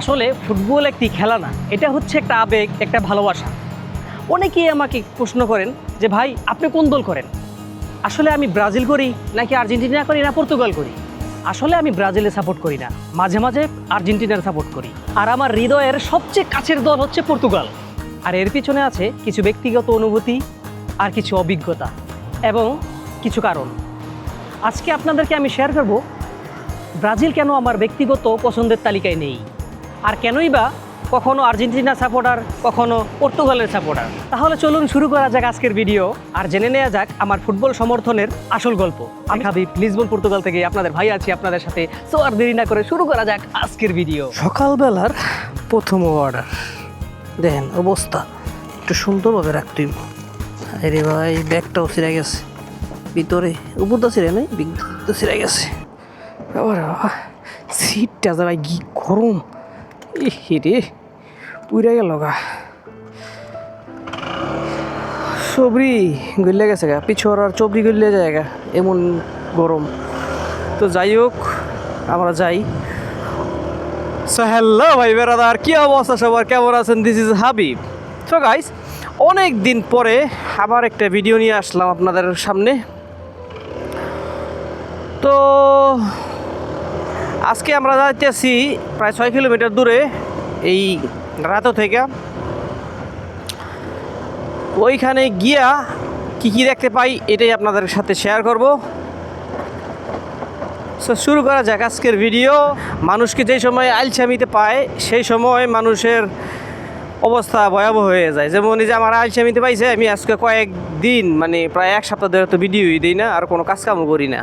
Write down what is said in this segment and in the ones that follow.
আসলে ফুটবল একটি খেলা না, এটা হচ্ছে একটা আবেগ, একটা ভালোবাসা। অনেকেই আমাকে প্রশ্ন করেন যে ভাই আপনি কোন দল করেন? আসলে আমি ব্রাজিল করি নাকি আর্জেন্টিনা করি না পর্তুগাল করি? আসলে আমি ব্রাজিলে সাপোর্ট করি না, মাঝে মাঝে আর্জেন্টিনার সাপোর্ট করি। আর আমার হৃদয়ের সবচেয়ে কাছের দল হচ্ছে পর্তুগাল। আর এর পিছনে আছে কিছু ব্যক্তিগত অনুভূতি, আর কিছু অভিজ্ঞতা এবং কিছু কারণ। আজকে আপনাদেরকে আমি শেয়ার করব ব্রাজিল কেন আমার ব্যক্তিগত পছন্দের তালিকায় নেই, আর কেনই বা কখনো আর্জেন্টিনা সাপোর্টার, কখনো পর্তুগালের সাপোর্টার। তাহলে চলুন শুরু করা যাক আজকের ভিডিও, আর জেনে নেওয়া যাক আমার ফুটবল সমর্থনের আসল গল্প। আমি হাবিব, লিসবন পর্তুগাল থেকে আপনাদের ভাই আছি আপনাদের সাথে। সো আর দেরি না করে শুরু করা যাক আজকের ভিডিও। সকালবেলার প্রথম অর্ডার দেখেন অবস্থা একটু সুন্দরভাবে রাখতে হইব। আরে ভাই ব্যাগটাও ছিঁড়ে গেছে, ভিতরে উপরটা ছিঁড়ে নেই, বিগটা ছিঁড়ে গেছে। আবার সিটটা যা ভাই কি গরম, রে পুইরা গেল গা, সবরি গলে গেছে গা, পিছর আর চবরি গলে যায় গা, এমন গরম। তো যাই হোক, আমরা যাই। সো হ্যালো ভাই বেরাদার, কী অবস্থা সবার, কেমন আছেন? This is Habib. So guys, অনেক দিন পরে আবার একটা ভিডিও নিয়ে আসলাম আপনাদের সামনে। তো আজকে আমরা যাইতেছি প্রায় 6 কিলোমিটার দূরে এই রাতো থেকে। ওইখানে গিয়া কী কী দেখতে পাই এটাই আপনাদের সাথে শেয়ার করব। সো শুরু করা যাক আজকের ভিডিও। মানুষকে যেই সময় আলসামিতে পায় সেই সময় মানুষের অবস্থা ভয়াবহ হয়ে যায়। যেমন এই যে আমার আলসামিতে পাইছে, আমি আজকে কয়েকদিন মানে প্রায় 1 সপ্তাহ ধরে তো ভিডিওই দিই না, আর কোনো কাজকামও করি না।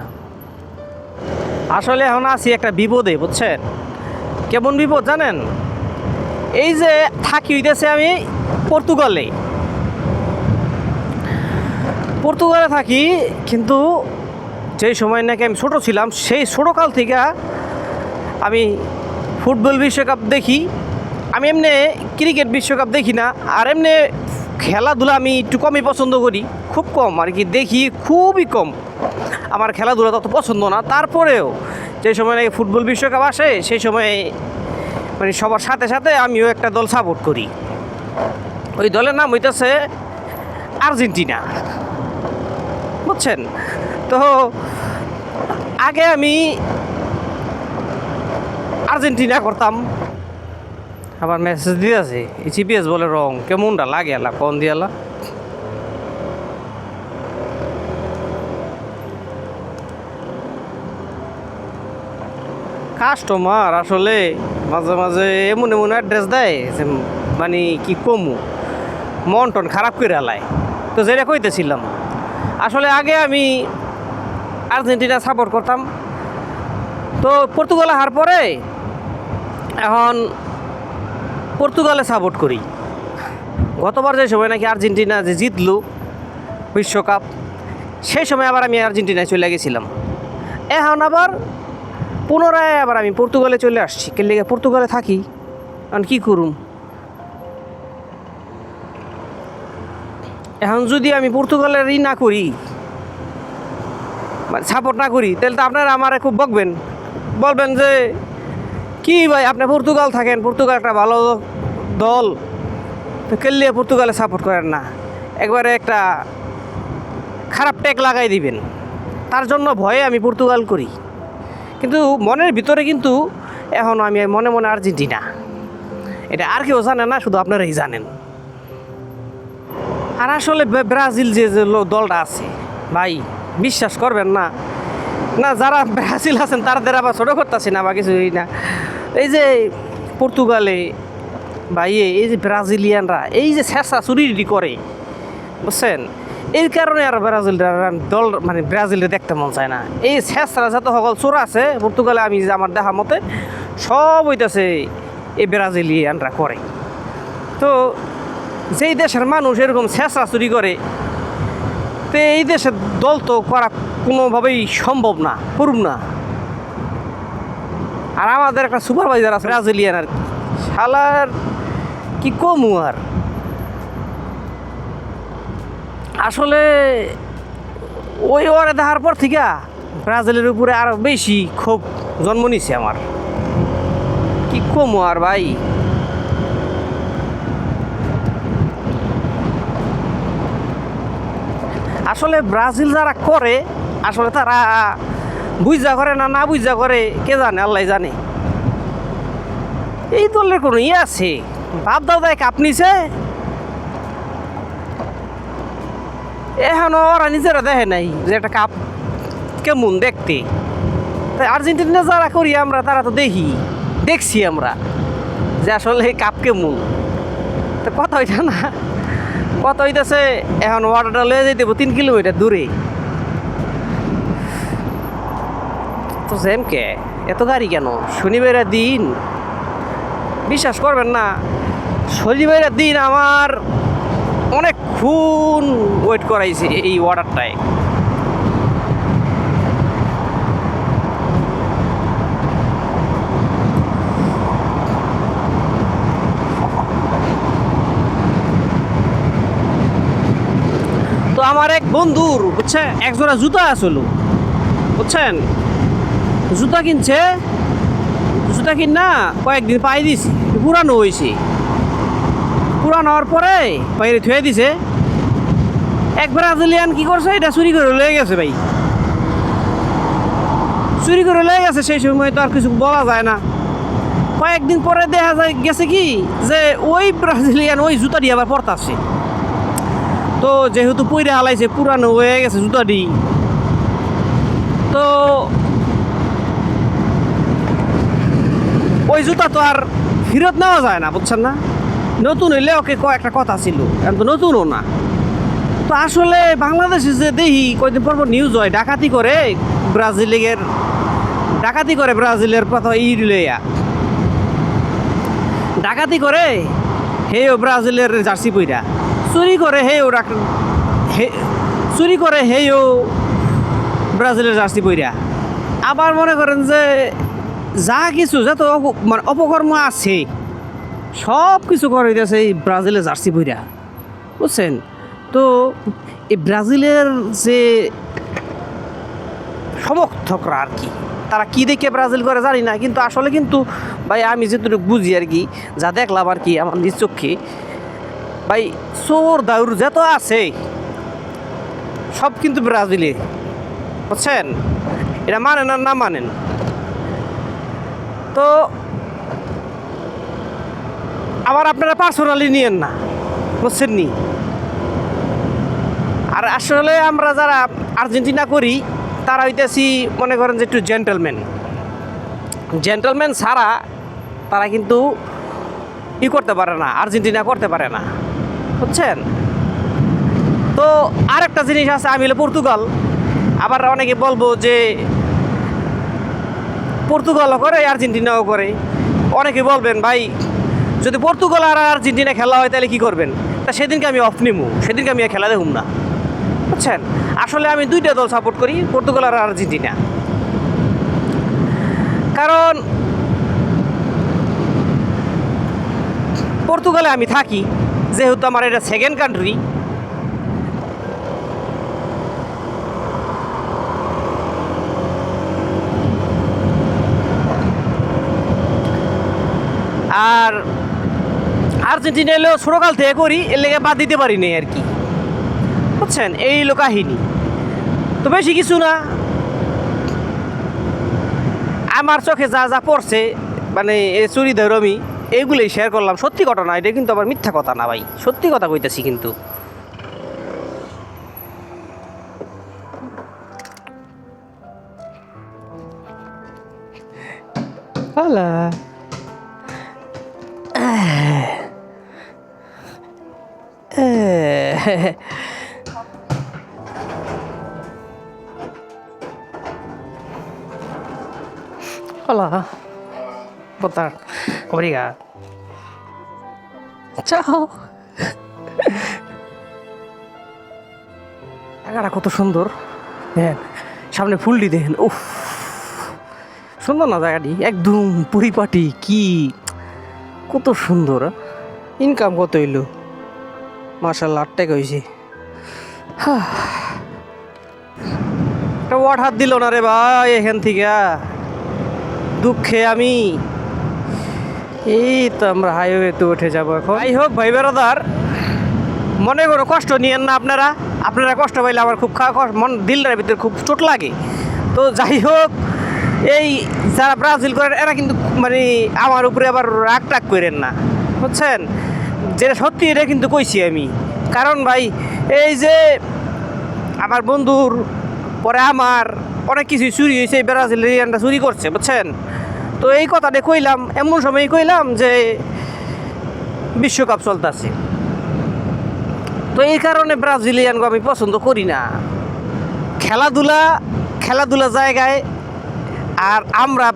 আসলে এখন আছি একটা বিপদে, বুঝছেন? কেমন বিপদ জানেন? এই যে থাকি হইতেছে আমি পর্তুগালে থাকি, কিন্তু যেই সময় নাকি আমি ছোটো ছিলাম সেই ছোটোকাল থেকে আমি ফুটবল বিশ্বকাপ দেখি। আমি এমনি ক্রিকেট বিশ্বকাপ দেখি না, আর এমনি খেলাধুলা আমি একটু কমই পছন্দ করি, খুব কম আর কি দেখি, খুবই কম। আমার খেলাধুলা তত পছন্দ না। তারপরেও যে সময় নাকি ফুটবল বিশ্বকাপ আসে সেই সময় মানে সবার সাথে সাথে আমিও একটা দল সাপোর্ট করি। ওই দলের নাম হইতেছে আর্জেন্টিনা, বুঝছেন? তো আগে আমি আর্জেন্টিনা করতাম। আবার মেসেজ দিয়ে আছে জিপিএস বলে রং কেমনটা লাগে আলা কোন দিয়ালা। কাস্টমার আসলে মাঝে মাঝে এমন এমন অ্যাড্রেস দেয় যে মানে কি কমু, মন টন খারাপ করে আলায়। তো যেটা কইতেছিলাম, আসলে আগে আমি আর্জেন্টিনা সাপোর্ট করতাম। তো পর্তুগালে হার পরে এখন পর্তুগালে সাপোর্ট করি। গতবার যে সময় নাকি আর্জেন্টিনা যে জিতলো বিশ্বকাপ, সেই সময় আবার আমি আর্জেন্টিনায় চলে গেছিলাম। এখন আবার পুনরায় আবার আমি পর্তুগালে চলে আসছি। কেলে পর্তুগালে থাকি, এখন কী করুম? এখন যদি আমি পর্তুগালের না করি, মানে সাপোর্ট না করি, তাহলে তো আপনারা আমারে খুব বকবেন, বলবেন যে কি ভাই আপনি পর্তুগাল থাকেন, পর্তুগাল একটা ভালো দল, তো কেলে পর্তুগালে সাপোর্ট করেন না, একবারে একটা খারাপ ট্যাগ লাগাই দিবেন। তার জন্য ভয়ে আমি পর্তুগাল করি, কিন্তু মনের ভিতরে কিন্তু এখন আমি মনে মনে আর্জেন্টিনা। এটা আর কেউ জানে না, শুধু আপনারাই জানেন। আর আসলে ব্রাজিল যে দলটা আছে ভাই, বিশ্বাস করবেন না, না যারা ব্রাজিল আছেন তাদের আবার ছোটো করতেছি না বা কিছুই না। এই যে পর্তুগালে ভাই, এই যে ব্রাজিলিয়ানরা এই যে শেষা চুরি করে, বুঝছেন? এই কারণে আর ব্রাজিলরা দল মানে ব্রাজিলে দেখতে মন চায় না। এই শেষরা যত সকল চোর আছে পর্তুগালে, আমি যে আমার দেখা মতে সব হইতেছে এই ব্রাজিলিয়ানরা করে। তো যেই দেশের মানুষ এরকম শেষরা চুরি করে, তো এই দেশের দল তো করা কোনোভাবেই সম্ভব না, করুম না। আর আমাদের একটা সুপারভাইজার আছে ব্রাজিলিয়ান, আর শালার কি কমু আর। আসলে ওই ওরে দেখার পর থেকে ব্রাজিলের উপরে আরও বেশি ক্ষোভ জন্ম নিছে আমার। কি কমো আর ভাই। আসলে ব্রাজিল যারা করে আসলে তারা বুঝা করে না না বুঝা করে কে জানে, আল্লাহ জানে। এই দলের কোনো ইয়ে আছে? বাপ দাদায় কাপ নিছে, এখনো ওরা নিজেরা দেখে নাই যে একটা কাপ কেমন দেখতে। তাই আর্জেন্টিনা যারা করি আমরা তারা তো দেখছি আমরা যে আসলে কাপ কেমন। তো কথা হইতা না, কথা হইতেছে এখন ওয়াটারটা লয়ে যেতে 3 কিলোমিটার দূরে। তো জ্যামকে এত গাড়ি কেন? শনিবারের দিন বিশ্বাস করবেন না, শনিবারের দিন আমার অনেকক্ষণ ওয়েট করাইছে এই ওয়াটারটায়। তো আমার এক বন্ধুর বুঝছে একজোড়া জুতা আসলো, বুঝছেন, জুতা কিনছে, জুতা কিন না কয়েকদিন পাই দিছি, পুরানো হয়েছে। পুরানো হওয়ার পরে বাইরে থুয়ে দিছে। এক ব্রাজিলিয়ান কি করছে, এটা চুরি করে লয়ে গেছে ভাই, চুরি করে লয়ে গেছে। সেই সময় তো আর কিছু বলা যায় না। কয়েকদিন পরে দেখা যায় গেছে কি যে ওই ব্রাজিলিয়ান ওই জুতাটি আবার পরতাছে। তো যেহেতু পইরে হালাইছে, পুরানো হয়ে গেছে জুতাটি, তো ওই জুতা তো আর ফেরত নেওয়া যায় না, বুঝছেন না। নতুন হইলে ওকে একটা কথা ছিল, এখন তো নতুনও না। তো আসলে বাংলাদেশে যে দেখি কয়েকদিন পর নিউজ হয় ডাকাতি করে ব্রাজিলের কথা লইয়া ডাকাতি করে, হেও ব্রাজিলের জার্সি পইরা চুরি করে, হেও ব্রাজিলের জার্সি পইরা। আবার মনে করেন যে যা কিছু যত মানে অপকর্ম আছে সব কিছু করে দিয়েছে এই ব্রাজিলের জার্সি পইরা, বুঝছেন। তো এই ব্রাজিলের যে সমর্থকরা আর কি, তারা কি দেখে ব্রাজিল করে জানি না, কিন্তু আসলে কিন্তু ভাই আমি যেটুকু বুঝি আর কি, যা দেখলাম আর কি আমার নিজ চোখে, ভাই চোর দাউর যত আছে সব কিন্তু ব্রাজিলে, বুঝছেন। এটা মানেন আর না মানেন। তো আবার আপনারা পার্সোনালি নিয়েন না, বুঝছেন নি। আর আসলে আমরা যারা আর্জেন্টিনা করি তারা হইতেছি মনে করেন যে একটু জেন্টলম্যান ছাড়া তারা কিন্তু করতে পারে না, আর্জেন্টিনা করতে পারে না, বুঝছেন। তো আরেকটা জিনিস আছে, আমি হলো পর্তুগাল। আবার অনেকে বলবো যে পর্তুগালও করে আর্জেন্টিনাও করে। অনেকে বলবেন ভাই যদি পর্তুগাল আর আর্জেন্টিনা খেলা হয় তাহলে কী করবেন? তা সেদিনকে আমি অফ নিমু, সেদিনকে আমি খেলা দেখুম না, বুঝছেন। আসলে আমি দুইটা দল সাপোর্ট করি, পর্তুগাল আর আর্জেন্টিনা। কারণ পর্তুগালে আমি থাকি, যেহেতু আমার এটা সেকেন্ড কান্ট্রি। আর আর্জেন্টিনা এলেও ছোটোকাল থেকে করি, এর লেগে বাদ দিতে পারি নি আর কি, বুঝছেন। এই হলো কাহিনী। তো বেশি কিছু না, আমার চোখে যা যা পড়ছে মানে এ চুরি ধরমি এইগুলোই শেয়ার করলাম। সত্যি ঘটনা, এটা কিন্তু আবার মিথ্যা কথা না ভাই, সত্যি কথা কইতেছি কিন্তু। Hello, Hola, boa tarde, obrigado. Ciao. জায়গাটা কত সুন্দর, দেখেন সামনে ফুলটি দেখেন, উফ সুন্দর না জায়গাটি, একদম পরিপাটি, কি কত সুন্দর। ইনকাম কত হইলো? মাশাআল্লাহ 8 টাকা হয়েছে। একটা ওয়াট হাত দিল না রে ভাই এখান থেকে, দুঃখে আমি এই তো আমরা হাইওয়েতে উঠে যাব এখন। যাই হোক ভাই বেড়াদার, মনে কোনো কষ্ট নিয়েন না আপনারা। আপনারা কষ্ট পাইলে আমার খুব মন দিলটার ভিতরে খুব চোট লাগে। তো যাই হোক, এই যারা ব্রাজিল করেন এরা কিন্তু মানে আমার উপরে আবার রাগ টাগ করেন না, বুঝছেন? যেটা সত্যি এটা কিন্তু কইছি আমি। কারণ ভাই এই যে আমার বন্ধুর পরে আমার অনেক কিছুই চুরি হয়েছে, এই ব্রাজিলিয়ানরা চুরি করছে, বুঝছেন? তো এই কথাটা কইলাম এমন সময় কইলাম যে বিশ্বকাপ চলতেছে। তো এই কারণে ব্রাজিলিয়ানকে আমি পছন্দ করি না। খেলাধুলা জায়গায়, আর আমরা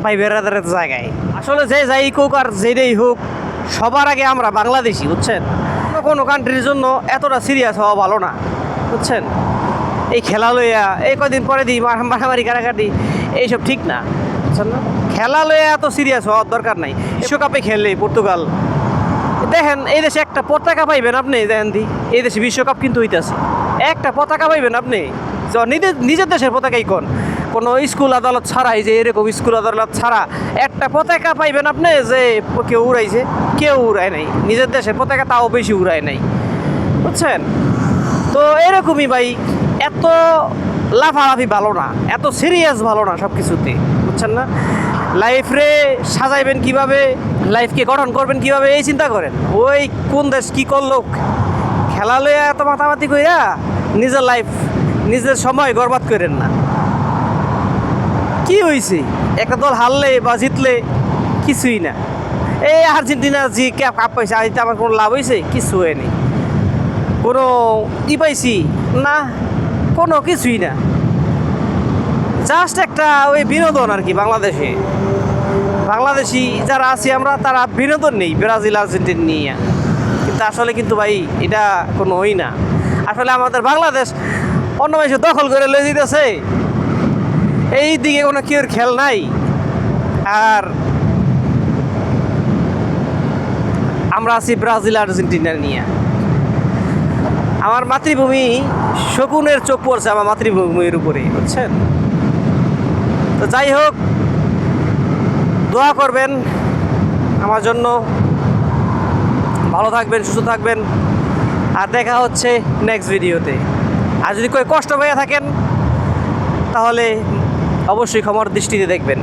ভাই বেড়াদারের জায়গায়। আসলে যে যাই হোক আর যেটাই হোক, সবার আগে আমরা বাংলাদেশি, বুঝছেন? কোনো কান্ট্রির জন্য এতটা সিরিয়াস হওয়া ভালো না, বুঝছেন? এই খেলা লইয়া এই কদিন পরে দিই মারামারি কাটাকাটি, এইসব ঠিক না, বুঝছেন না? খেলা লইয়া এত সিরিয়াস হওয়ার দরকার নাই। বিশ্বকাপে খেললে পর্তুগাল, দেখেন এই দেশে একটা পতাকা পাইবেন আপনি, দেখেন দি এই দেশে বিশ্বকাপ কিন্তু হইতেছে, একটা পতাকা পাইবেন আপনি নিজের দেশের পতাকাই কোনো স্কুল আদালত ছাড়াই, যে এরকম স্কুল আদালত ছাড়া একটা পতাকা পাইবেন আপনি যে কেউ উড়াইছে, কেউ উড়ায় নাই নিজের দেশের পতাকা, তাও বেশি উড়ায় নাই, বুঝছেন? তো এরকমই ভাই, এত লাফালাফি ভালো না, এত সিরিয়াস ভালো না সব কিছুতে, বুঝছেন না? লাইফরে সাজাইবেন কিভাবে, লাইফকে গঠন করবেন কিভাবে, এই চিন্তা করেন। ওই কোন দেশ কি করলো খেলা লইয়া এত মাতামাতি কইরা নিজের লাইফ নিজের সময় বরবাদ করেন না। কি হয়েছে একটা দল হারলে বা জিতলে কিছুই না। এই আর্জেন্টিনা যে কাপ পাইছে, আজ আমার কোনো লাভ হয়েছে? কিছু হয়নি। কোনো কি পাইছি না, কোনো কিছুই না। জাস্ট একটা ওই বিনোদন আর কি। বাংলাদেশি যারা আছি আমরা, তারা বিনোদন নেই ব্রাজিল আর্জেন্টিনা নিয়ে। কিন্তু আসলে কিন্তু ভাই এটা কোনো ওই না। আসলে আমাদের বাংলাদেশ অন্য মানুষ দখল করে লয়ে যেতেছে, এই দিকে কোনো কেউর খেল নাই। আর আমরা আছি ব্রাজিল আর্জেন্টিনা নিয়ে। আমার মাতৃভূমি শকুনের চোখ পড়ছে আমার মাতৃভূমির উপরে, বুঝছেন? তো যাই হোক, দোয়া করবেন আমার জন্য। ভালো থাকবেন, সুস্থ থাকবেন, আর দেখা হচ্ছে নেক্সট ভিডিওতে। আর যদি কেউ কষ্ট পেয়ে থাকেন তাহলে অবশ্যই ক্ষমার দৃষ্টিতে দেখবেন।